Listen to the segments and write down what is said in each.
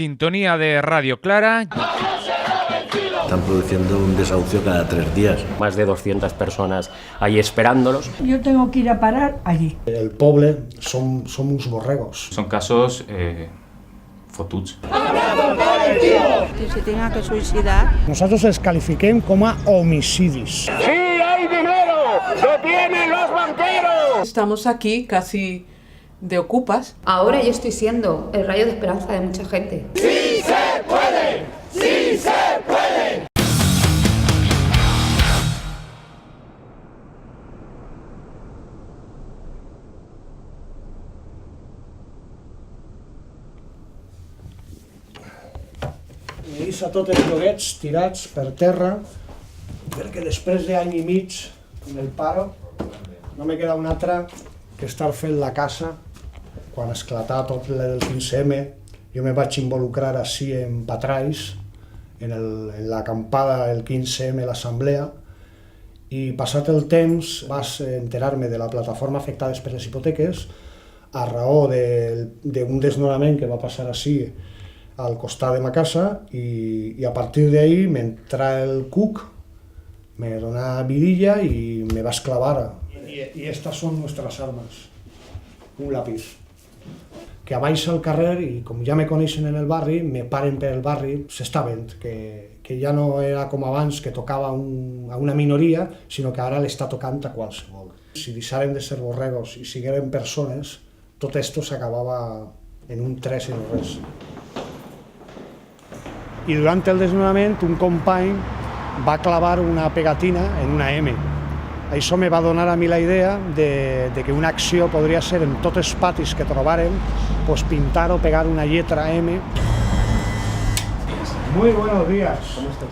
sintonía de Radio Clara. Están produciendo un desahucio cada 3 días. Más de 200 personas ahí esperándolos. Yo tengo que ir a parar allí. El poble son uns borregos. Son casos fotuts. Que se tenga que suicidar. Nosaltres els califiquem com a homicidis. ¡Sí hay dinero! ¡Lo tienen los banqueros! Estamos aquí casi de ocupas. Ahora yo estoy siendo el rayo de esperanza de mucha gente. ¡Sí se puede! ¡Sí se puede! He vist a tots els lloguets tirats per terra perquè després d'any i mig amb el paro no me queda un altre que estar fent la casa. Quan esclatà tot el 15M jo me vaig involucrar així en Patrais, en l'acampada del 15M, l'assemblea, i passat el temps vas enterar-me de la plataforma afectades per les hipoteques a raó d'un desnonament que va passar així al costat de ma casa i a partir d'ahí m'entrà el cuc, me donà vidilla i me va esclavar. I estas son nuestras armas, un lápiz. Que a baix al carrer, i com ja me coneixen en el barri, me paren per el barri, s'està veient que ja no era com abans que tocava a una minoria, sinó que ara l'està tocant a qualsevol. Si deixaren de ser borregos i sigueren persones, tot esto s'acabava en un 3 i no res. I durant el desnonament un company va clavar una pegatina en una M. Això me va donar a mi la idea de que una acció podria ser en tots els patis que trobaren, pues pintar o pegar una lletra M. Muy buenos días.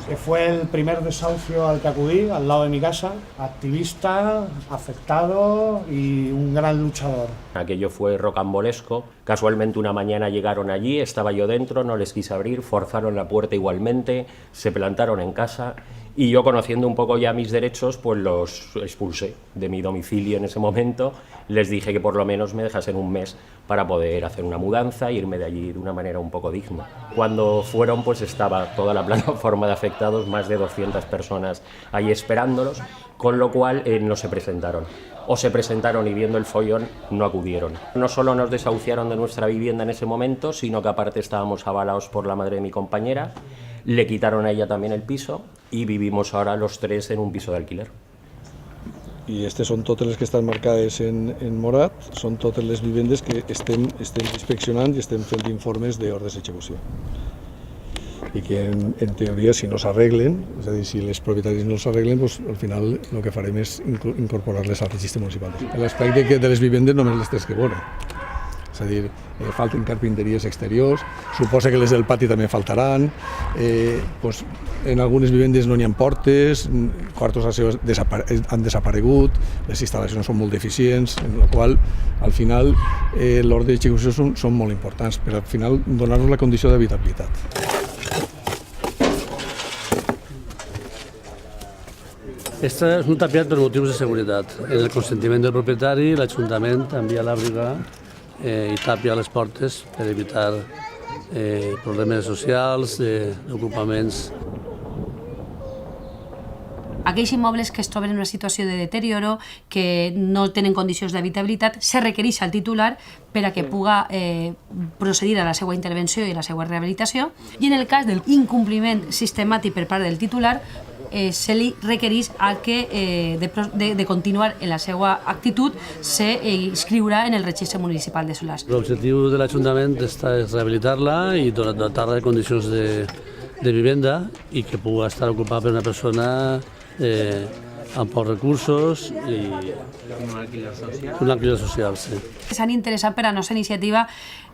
Que fue el primer desahucio al que acudí, al lado de mi casa. Activista, afectado y un gran luchador. Aquello fue rocambolesco. Casualmente una mañana llegaron allí, estaba yo dentro, no les quise abrir, forzaron la puerta igualmente, se plantaron en casa y yo, conociendo un poco ya mis derechos, pues los expulsé de mi domicilio en ese momento. Les dije que por lo menos me dejasen un mes para poder hacer una mudanza e irme de allí de una manera un poco digna. Cuando fueron, pues estaba toda la plataforma de afectados, más de 200 personas ahí esperándolos, con lo cual no se presentaron. O se presentaron y viendo el follón no acudieron. No solo nos desahuciaron de nuestra vivienda en ese momento, sino que aparte estábamos avalados por la madre de mi compañera, le quitaron a ella también el piso y vivimos ahora los 3 en un piso de alquiler. I aquestes són totes les que estan marcades en morat, són totes les vivendes que estem inspeccionant i estem fent informes d'ordres d'execució. I que en teoria, si no s'arreglen, és a dir, si les propietaris no s'arreglen, doncs, al final el que farem és incorporar-les al registre municipal. L'aspecte de les vivendes només les tens que veure. És a dir, falten carpinteries exteriors, suposa que les del pati també faltaran, doncs, en algunes vivendes no n'hi ha portes, quartos d'accés han desaparegut, les instal·lacions són molt deficients, en la qual al final l'ordre d'execució són molt importants, per al final donar-nos la condició d'habitabilitat. Esta és un tapiat per motius de seguretat. En el consentiment del propietari, l'Ajuntament envia la brigada i tapia les portes per evitar problemes socials, d'ocupaments. Aquells immobles que es troben en una situació de deterioro, que no tenen condicions d'habitabilitat, se requereix al titular per a que puga procedir a la seva intervenció i a la seva rehabilitació, i en el cas del incompliment sistemàtic per part del titular, se li requereix que de continuar en la seva actitud se inscriurà en el registre municipal de solars. L'objectiu de l'Ajuntament és rehabilitar-la i dotar-la de condicions de vivenda i que pugui estar ocupada per una persona amb pocs recursos i un alquiler social. S'han interessat per a la nostra iniciativa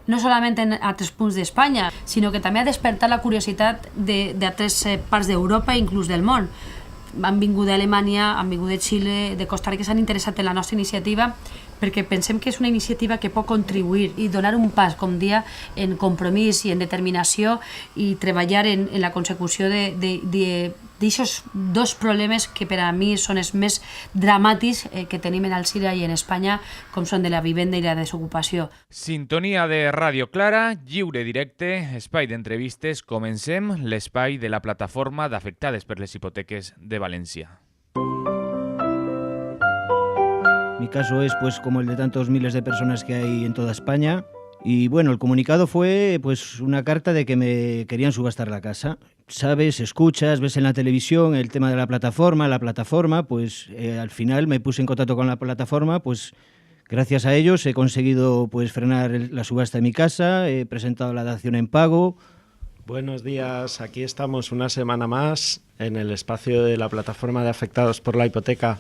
no solament en altres punts d'Espanya, sinó que també ha despertat la curiositat d'altres parts d'Europa i inclús del món. Han vingut d'Alemanya, han vingut de Xile, de Costa Rica, s'han interessat en la nostra iniciativa perquè pensem que és una iniciativa que pot contribuir i donar un pas, com dia, en compromís i en determinació i treballar en la consecució de d'aixòs dos problemes que per a mi són els més dramàtics que tenim en Alzira i en Espanya, com són de la vivenda i la desocupació. Sintonia de Ràdio Clara, lliure directe, espai d'entrevistes. Comencem l'espai de la plataforma d'afectades per les hipoteques de València. Mi caso es pues como el de tantos miles de personas que hay en toda España. Y bueno, el comunicado fue pues una carta de que me querían subastar la casa. Sabes, escuchas, ves en la televisión el tema de la plataforma, pues al final me puse en contacto con la plataforma, pues gracias a ellos he conseguido pues frenar la subasta de mi casa, he presentado la dación en pago. Buenos días, aquí estamos una semana más en el espacio de la plataforma de afectados por la hipoteca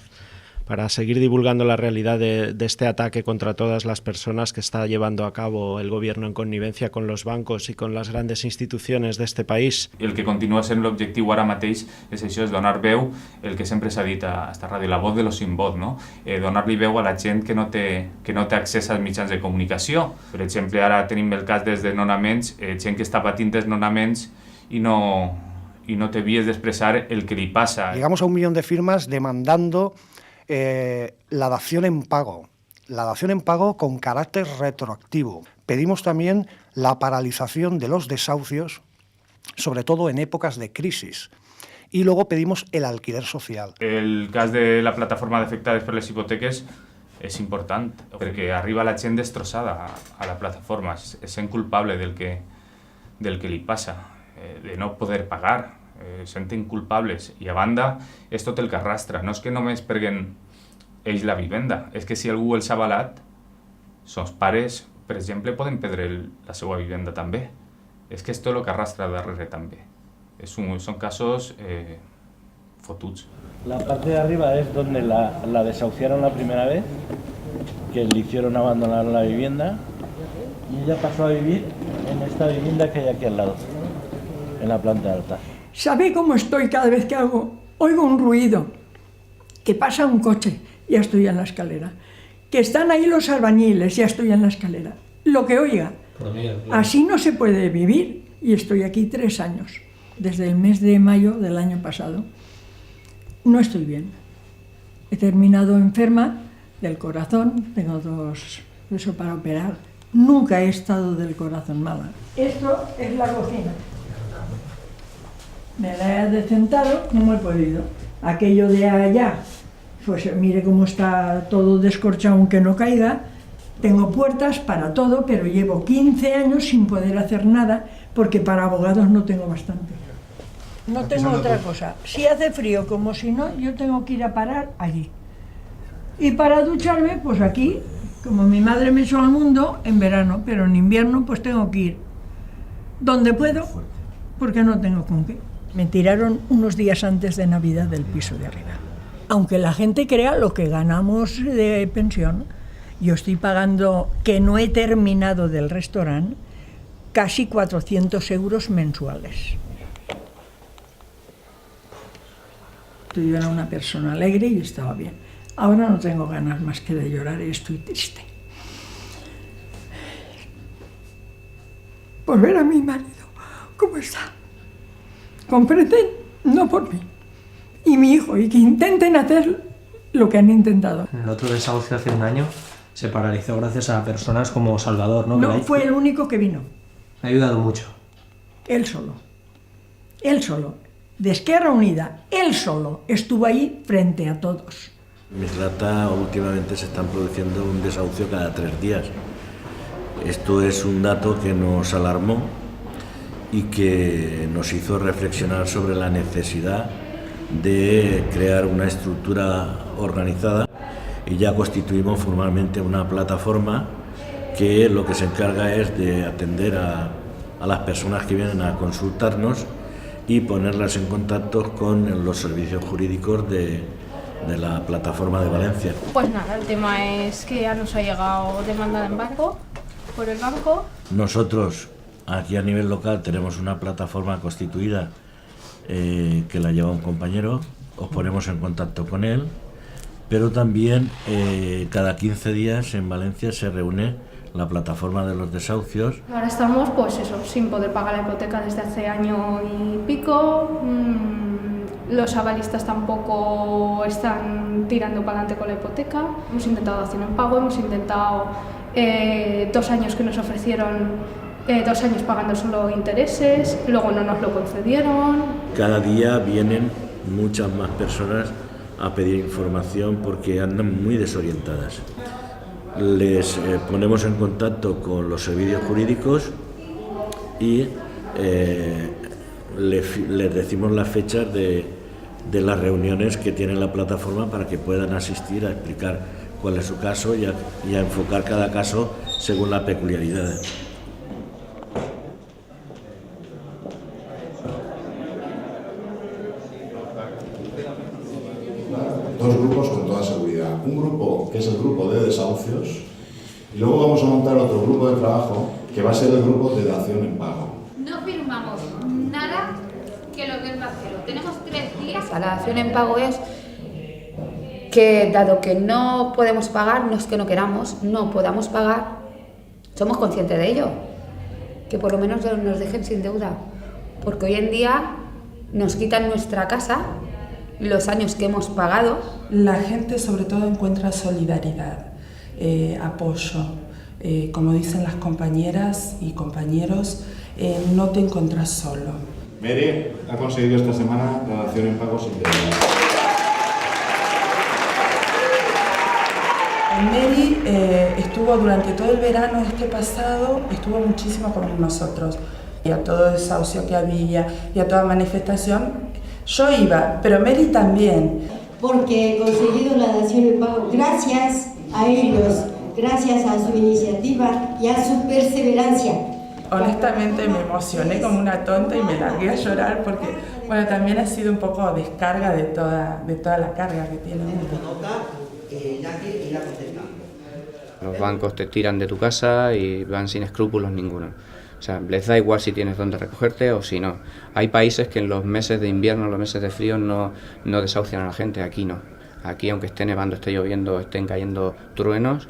para seguir divulgando la realidad de este ataque contra todas las personas que está llevando a cabo el gobierno en connivencia con los bancos y con las grandes instituciones de este país. El que continua sent l'objectiu ara mateix és això, és donar veu, el que sempre s'ha dit a esta ràdio, la voz de los sin voz, no? Donar-li veu a la gent que no té accés als mitjans de comunicació. Per exemple, ara tenim el cas dels desnonaments, gent que està patint desnonaments i no té vies d'expressar el que li passa. Llegamos a 1 millón de firmas demandando la dación en pago con carácter retroactivo. Pedimos también la paralización de los desahucios, sobre todo en épocas de crisis. Y luego pedimos el alquiler social. El cas de la plataforma d'afectades per les hipoteques és important, perquè arriba la gent destrossada a la plataforma, és sent culpable del que li passa, de no poder pagar. Senten culpables i a banda és tot el que arrastra, no és que només perguen ells la vivenda, és que si algú els ha avalat, els pares, per exemple, poden perdre la seva vivenda també, és que és tot el que arrastra darrere també, són casos fotuts. La parte de arriba es donde la desahuciaron la primera vez, que le hicieron abandonar la vivienda y ella pasó a vivir en esta vivienda que hay aquí al lado, en la planta alta. ¿Sabe cómo estoy cada vez que oigo un ruido? Que pasa un coche, ya estoy en la escalera. Que están ahí los albañiles, ya estoy en la escalera. Lo que oiga. Así no se puede vivir. Y estoy aquí 3 años, desde el mes de mayo del año pasado. No estoy bien. He terminado enferma del corazón, tengo 2 eso para operar. Nunca he estado del corazón mala. Esto es la cocina. Me la he decentado, no he podido. Aquello de allá, pues mire cómo está todo descorchado aunque no caiga. Tengo puertas para todo, pero llevo 15 años sin poder hacer nada porque para abogados no tengo bastante. No tengo otra cosa. Si hace frío como si no, yo tengo que ir a parar allí. Y para ducharme, pues aquí, como mi madre me echó al mundo en verano, pero en invierno pues tengo que ir donde puedo porque no tengo con qué. Me tiraron unos días antes de Navidad del piso de arriba. Aunque la gente crea lo que ganamos de pensión, yo estoy pagando, que no he terminado del restaurante, casi 400 euros mensuales. Yo era una persona alegre y estaba bien. Ahora no tengo ganas más que de llorar y estoy triste. Por ver a mi marido, ¿cómo está? ¿Comprenden? No por mí. Y mi hijo, y que intenten hacer lo que han intentado. El otro desahucio hace 1 año se paralizó gracias a personas como Salvador, ¿no? No, fue el único que vino. Me ha ayudado mucho. Él solo. Él solo. De Esquerra Unida, él solo estuvo ahí frente a todos. En Mislata últimamente se están produciendo un desahucio cada 3 días. Esto es un dato que nos alarmó y que nos hizo reflexionar sobre la necesidad de crear una estructura organizada y ya constituimos formalmente una plataforma que lo que se encarga es de atender a las personas que vienen a consultarnos y ponerlas en contacto con los servicios jurídicos de la plataforma de Valencia. Pues nada, el tema es que ya nos ha llegado demanda en banco, por el banco. Nosotros aquí a nivel local tenemos una plataforma constituida que la lleva un compañero, os ponemos en contacto con él, pero también cada 15 días en Valencia se reúne la plataforma de los desahucios. Ahora estamos, pues eso, sin poder pagar la hipoteca desde hace año y pico, Los avalistas tampoco están tirando para adelante con la hipoteca. Hemos intentado dación en pago, hemos intentado 2 años que nos ofrecieron, 2 años pagando solo intereses, luego no nos lo concedieron. Cada día vienen muchas más personas a pedir información porque andan muy desorientadas. Les ponemos en contacto con los servicios jurídicos y les decimos las fechas de las reuniones que tiene la plataforma para que puedan asistir a explicar cuál es su caso y a enfocar cada caso según la peculiaridad. Dos grupos con toda seguridad. Un grupo que es el grupo de desahucios y luego vamos a montar otro grupo de trabajo que va a ser el grupo de dación en pago. No firmamos nada que lo del vacío. Tenemos 3 días. La dación en pago es que, dado que no podemos pagar, no es que no queramos, no podamos pagar, somos conscientes de ello. Que por lo menos nos dejen sin deuda. Porque hoy en día nos quitan nuestra casa, los años que hemos pagado. La gente sobre todo encuentra solidaridad, apoyo. Como dicen las compañeras y compañeros, no te encuentras solo. Mary ha conseguido esta semana la dación en pago sin deuda. Mary estuvo durante todo el verano pasado, estuvo muchísimo con nosotros. Y a todo desahucio que había y a toda manifestación, yo iba, pero Mary también. Porque he conseguido la dación en pago gracias a ellos, gracias a su iniciativa y a su perseverancia. Honestamente me emocioné como una tonta y me largué a llorar porque, bueno, también ha sido un poco descarga de toda la carga que tiene uno. Los bancos te tiran de tu casa y van sin escrúpulos ninguno. O sea, les da igual si tienes dónde recogerte o si no. Hay países que en los meses de invierno, los meses de frío, no desahucian a la gente, aquí no. Aquí, aunque esté nevando, esté lloviendo, estén cayendo truenos,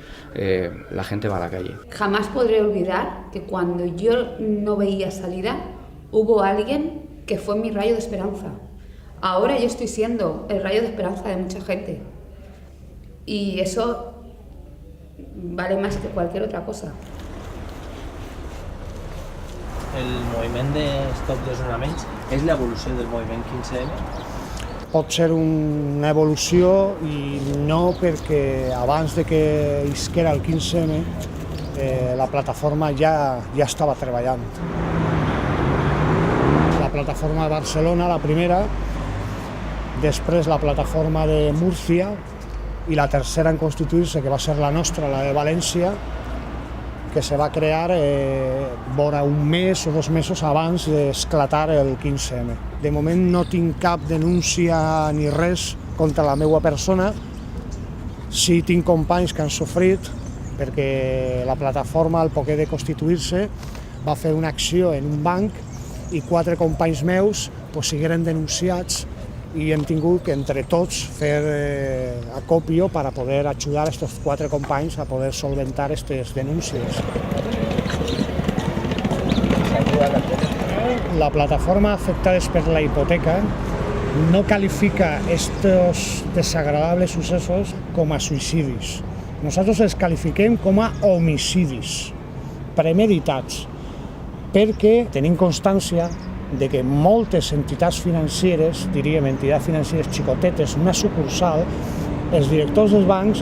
la gente va a la calle. Jamás podré olvidar que cuando yo no veía salida, hubo alguien que fue mi rayo de esperanza. Ahora yo estoy siendo el rayo de esperanza de mucha gente. Y eso vale más que cualquier otra cosa. El moviment de Stop Desnonaments és l'evolució del moviment 15M? Pot ser una evolució i no perquè abans de que isquera el 15M la plataforma ja estava treballant. La plataforma de Barcelona, la primera, després la plataforma de Múrcia i la tercera en constituir-se, que va ser la nostra, la de València, que se va crear vora un mes o 2 mesos abans d'esclatar el 15M. De moment no tinc cap denúncia ni res contra la meva persona. Sí tinc companys que han sofrit perquè la plataforma, al poquet de constituir-se, va fer una acció en un banc i 4 companys meus sigueren denunciats i hem tingut que entre tots fer acopio per a poder ajudar a aquests 4 companys a poder solventar aquestes denúncies. La plataforma Afectades per la Hipoteca no califica estos desagradables sucesos com a suïcidis. Nosaltres els califiquem com a homicidis premeditats, perquè tenim constància de que moltes entitats financeres, diríem entitats financeres xicotetes, una sucursal, els directors dels bancs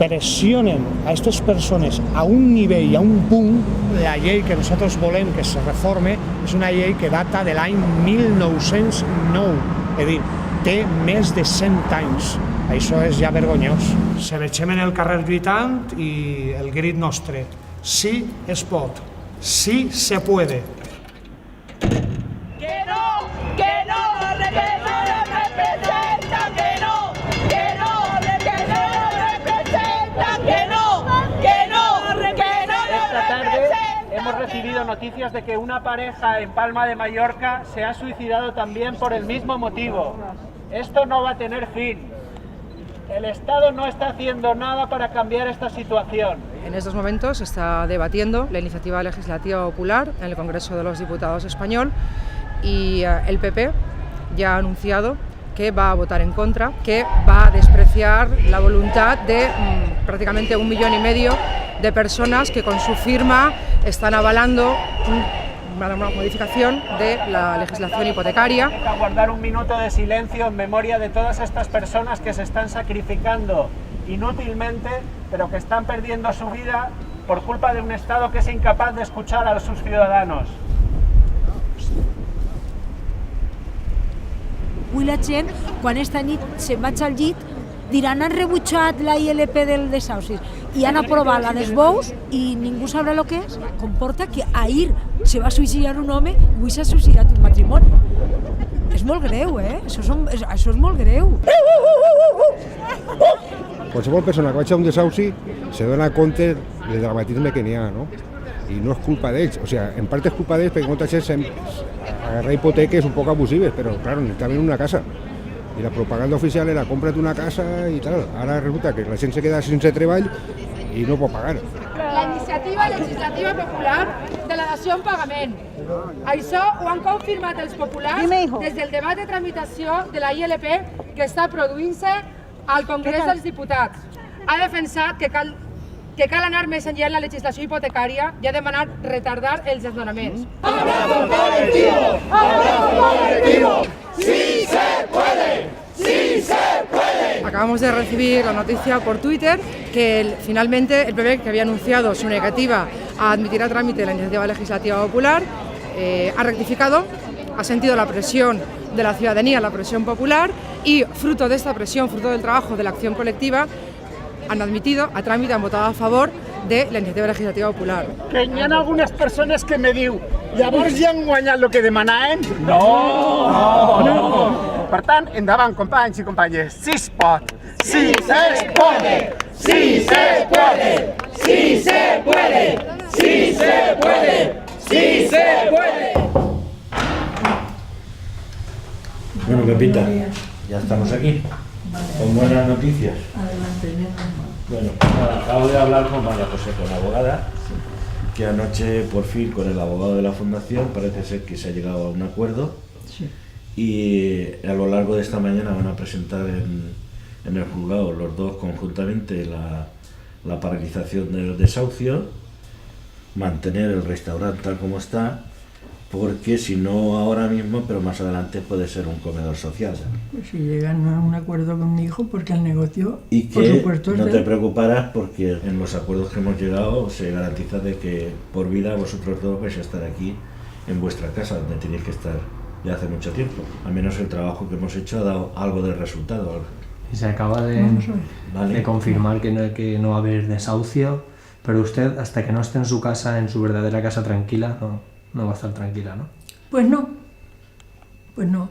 pressionen a aquestes persones a un nivell, a un punt. La llei que nosaltres volem que se reforme és una llei que data de l'any 1909, és a dir, té més de 100 anys. Això és ja vergonyós. Se vegem en el carrer lluitant i el crit nostre: sí es pot, sí se puede. Hemos recibido noticias de que una pareja en Palma de Mallorca se ha suicidado también por el mismo motivo. Esto no va a tener fin. El Estado no está haciendo nada para cambiar esta situación. En estos momentos se está debatiendo la iniciativa legislativa popular en el Congreso de los Diputados español y el PP ya ha anunciado que va a votar en contra, que va a despreciar la voluntad de prácticamente 1,5 millones de personas que con su firma están avalando una modificación de la legislación hipotecaria. Hay que guardar un minuto de silencio en memoria de todas estas personas que se están sacrificando inútilmente, pero que están perdiendo su vida por culpa de un Estado que es incapaz de escuchar a sus ciudadanos. Avui la gent, quan esta nit se'n vaig al llit, diran han rebutjat la ILP del desaucis i han aprovat la dels bous i ningú sabrà el que és. Comporta que ahir se va suïcidar un home i avui s'ha suïcidat un matrimoni. És molt greu, Això és molt greu. Qualsevol persona que vagi a un desauci se dona compte del dramatisme que n'hi ha, no? I no és culpa d'ells, o sigui, en part és culpa d'ells perquè molta gent agarra hipoteques un poc abusives, però, claro, necessitaven una casa. I la propaganda oficial era compra't una casa i tal. Ara resulta que la gent se queda sense treball i no pot pagar. La iniciativa legislativa popular de la dació en pagament. Això ho han confirmat els populars des del debat de tramitació de la ILP que està produint-se al Congrés dels Diputats. Ha defensat que cal anar més enllà en la legislació hipotecària i ha demanat retardar els desnonaments. ¡Abrazo colectivo! ¡Abrazo colectivo! ¡Sí se puede! ¡Sí se puede! Acabamos de recibir la noticia por Twitter que finalmente el PP, que había anunciado su negativa a admitir a trámite la iniciativa legislativa popular, ha rectificado, ha sentido la presión de la ciudadanía, la presión popular, y fruto de esta presión, fruto del trabajo de la acción colectiva, han admitido a tràmit, han votat a favor de la iniciativa legislativa popular. Que hi ha algunes persones que me diu llavors ja han guanyat el que demanaven? No! Per tant, endavant, companys i companyes, sí es pot! ¡Sí se puede! ¡Sí se puede! ¡Sí se puede! ¡Sí se puede! ¡Sí se puede! Bueno, Pepita, ya estamos aquí, con buenas noticias. Adelante, Bueno, acabo de hablar con María José, con la abogada, que anoche por fin con el abogado de la Fundación parece ser que se ha llegado a un acuerdo y a lo largo de esta mañana van a presentar en el juzgado los dos conjuntamente la paralización del desahucio, mantener el restaurante tal como está, porque si no ahora mismo, pero más adelante puede ser un comedor social. Pues si llegan a un acuerdo con mi hijo, porque el negocio, y que por supuesto, no te preocuparás porque en los acuerdos que hemos llegado se garantiza de que por vida vosotros dos vais a estar aquí en vuestra casa, donde tenéis que estar ya hace mucho tiempo. Al menos el trabajo que hemos hecho ha dado algo de resultado. Y se acaba de confirmar que no va a haber desahucio, pero usted, hasta que no esté en su casa, en su verdadera casa tranquila, no va a estar tranquila, ¿no? Pues no. Pues no.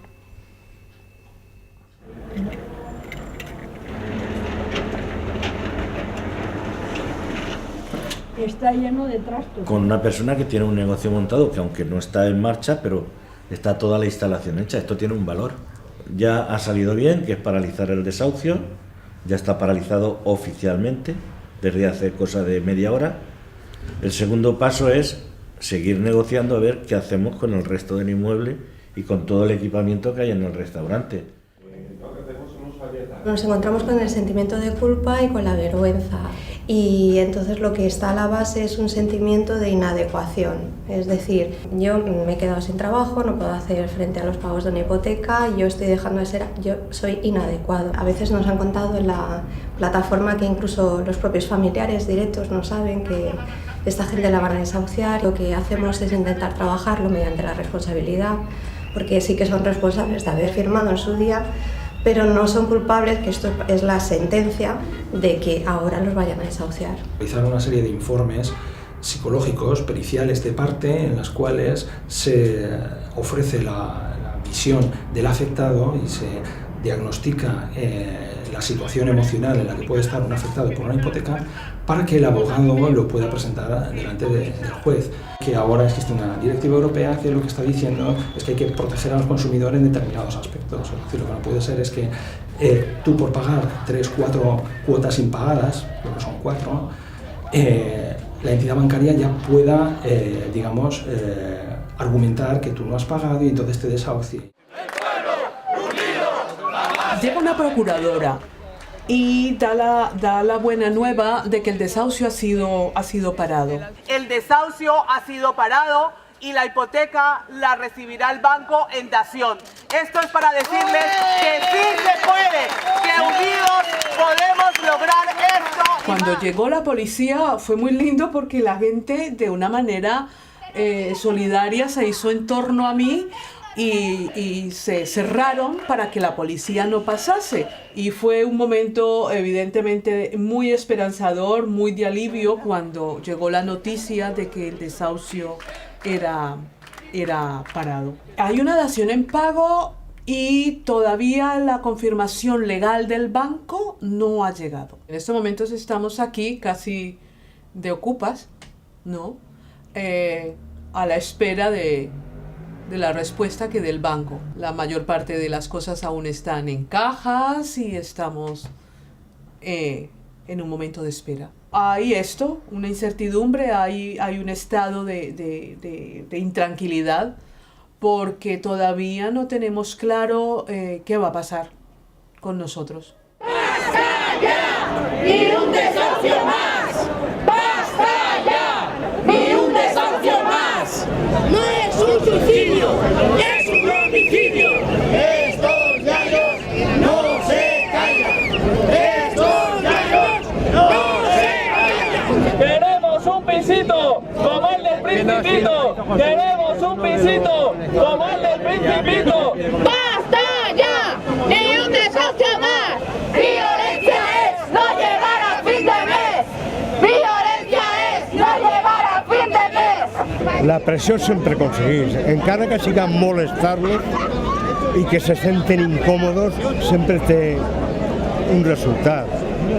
Está lleno de trastos. Con una persona que tiene un negocio montado, que aunque no está en marcha, pero está toda la instalación hecha. Esto tiene un valor. Ya ha salido bien, que es paralizar el desahucio. Ya está paralizado oficialmente, desde hace cosa de media hora. El segundo paso es seguir negociando a ver qué hacemos con el resto del inmueble y con todo el equipamiento que hay en el restaurante. Nos encontramos con el sentimiento de culpa y con la vergüenza, y entonces lo que está a la base es un sentimiento de inadecuación. Es decir, yo me he quedado sin trabajo, no puedo hacer frente a los pagos de una hipoteca, yo estoy dejando de ser, yo soy inadecuado. A veces nos han contado en la plataforma que incluso los propios familiares directos no saben que esta gente la van a desahuciar. Lo que hacemos es intentar trabajarlo mediante la responsabilidad, porque sí que son responsables de haber firmado en su día, pero no son culpables, que esto es la sentencia de que ahora los vayan a desahuciar. Realizar una serie de informes psicológicos, periciales de parte, en las cuales se ofrece la visión del afectado y se diagnostica la situación emocional en la que puede estar un afectado por una hipoteca, para que el abogado lo pueda presentar delante del juez. Que ahora existe una directiva europea que lo que está diciendo es que hay que proteger a los consumidores en determinados aspectos. Es decir, lo que no puede ser es que tú, por pagar 3, 4 cuotas impagadas, creo que son 4, la entidad bancaria ya pueda, argumentar que tú no has pagado y entonces te desahucie. ¡El pueblo unido una procuradora y da la buena nueva de que el desahucio ha sido parado. El desahucio ha sido parado y la hipoteca la recibirá el banco en dación. Esto es para decirles que sí se puede, que unidos podemos lograr esto. Cuando llegó la policía fue muy lindo porque la gente de una manera solidaria se hizo en torno a mí y se cerraron para que la policía no pasase. Y fue un momento evidentemente muy esperanzador, muy de alivio cuando llegó la noticia de que el desahucio era parado. Hay una dación en pago y todavía la confirmación legal del banco no ha llegado. En estos momentos estamos aquí casi de ocupas, ¿no? A la espera de la respuesta que del banco. La mayor parte de las cosas aún están en cajas y estamos en un momento de espera. Hay una incertidumbre, hay un estado de intranquilidad porque todavía no tenemos claro qué va a pasar con nosotros. ¡Basta ya! ¡Ni un desahucio más! ¡Basta ya! ¡Ni un desahucio más! ¡No es un suicidio! ¡Es un homicidio! ¡Estos gallos no se callan! ¡Estos gallos no se callan! ¡Queremos un pisito como el del Principito! ¡Queremos un pisito como el del Principito! ¡Basta ya! ¡Ni un desahucio más! ¡Violencia es no llegar a fin de mes! ¡Violencia es no llegar a fin de mes! La pressió sempre aconsegueix, encara que siga molestar-los i que se senten incòmodos, sempre té un resultat.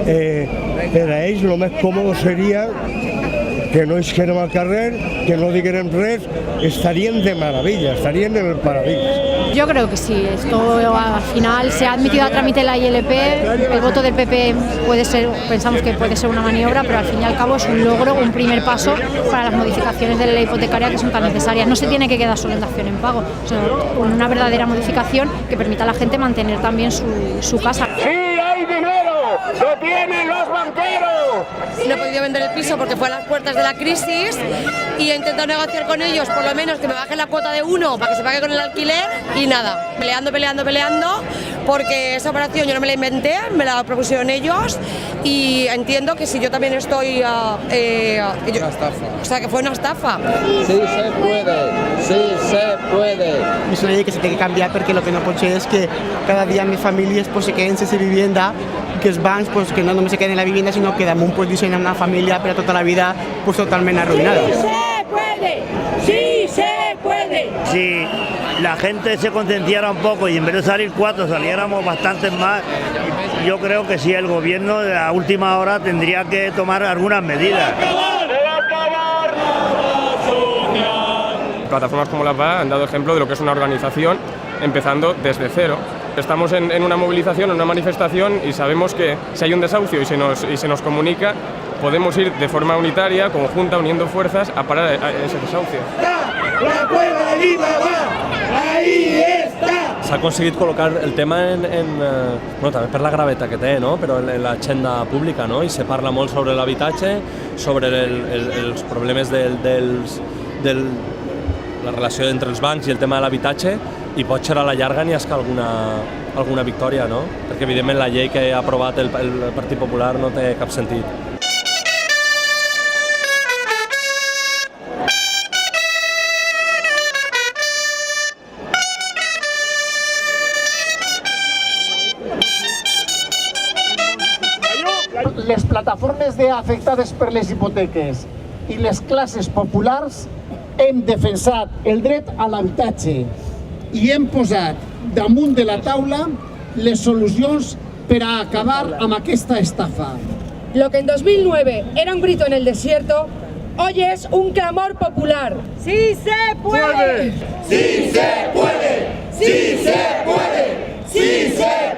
Per a ells el més còmode seria que no isquérem al carrer, que no diguérem res, estarien de maravilla, estarien en el paradís. Yo creo que sí, esto al final se ha admitido a trámite la ILP, el voto del PP pensamos que puede ser una maniobra, pero al fin y al cabo es un logro, un primer paso para las modificaciones de la ley hipotecaria que son tan necesarias. No se tiene que quedar solo en dación en pago, sino con una verdadera modificación que permita a la gente mantener también su casa. ¡Sí hay dinero! ¡Lo tienen los banqueros! No he podido vender el piso porque fue a las puertas de la crisis y he intentado negociar con ellos por lo menos que me bajen la cuota de 1 para que se pague con el alquiler y nada, peleando porque esa operación yo no me la inventé, me la propusieron ellos y entiendo que si yo también estoy... una estafa. O sea, que fue una estafa. Sí se puede, sí se puede. És una llei que se té que canviar perquè el que no pot ser és que cada dia més famílies se queden sense vivienda i que els bancs que no només se queden en la vivienda sinó que damunt deixen una família per a tota la vida totalment arruïnada. ¡Sí se puede! ¡Sí se puede! Si la gente se concienciara un poco y en vez de salir 4 saliéramos bastantes más, yo creo que sí, el gobierno a última hora tendría que tomar algunas medidas. Plataformas como la PA han dado ejemplo de lo que es una organización empezando desde cero. Estamos en una movilización, en una manifestación y sabemos que si hay un desahucio y se nos comunica, podemos ir de forma unitaria, conjunta, uniendo fuerzas a parar ese desahucio. ¡La cueva de va! ¡Ahí está! S'ha aconseguit col·locar el tema també per la gravetat que té, no? Però en l'agenda pública, no? I se parla molt sobre l'habitatge, sobre els problemes de la relació entre els bancs i el tema de l'habitatge, i pot ser a la llarga n'hi hagi alguna victòria, no? Perquè evidentment la llei que ha aprovat el Partit Popular no té cap sentit. Les plataformes d'afectades per les hipoteques i les classes populars hem defensat el dret a l'habitatge i hem posat damunt de la taula les solucions per a acabar amb aquesta estafa. Lo que en 2009 era un grito en el desierto, hoy es un clamor popular. ¡Sí se puede! ¡Sí se puede! ¡Sí se puede! ¡Sí se puede!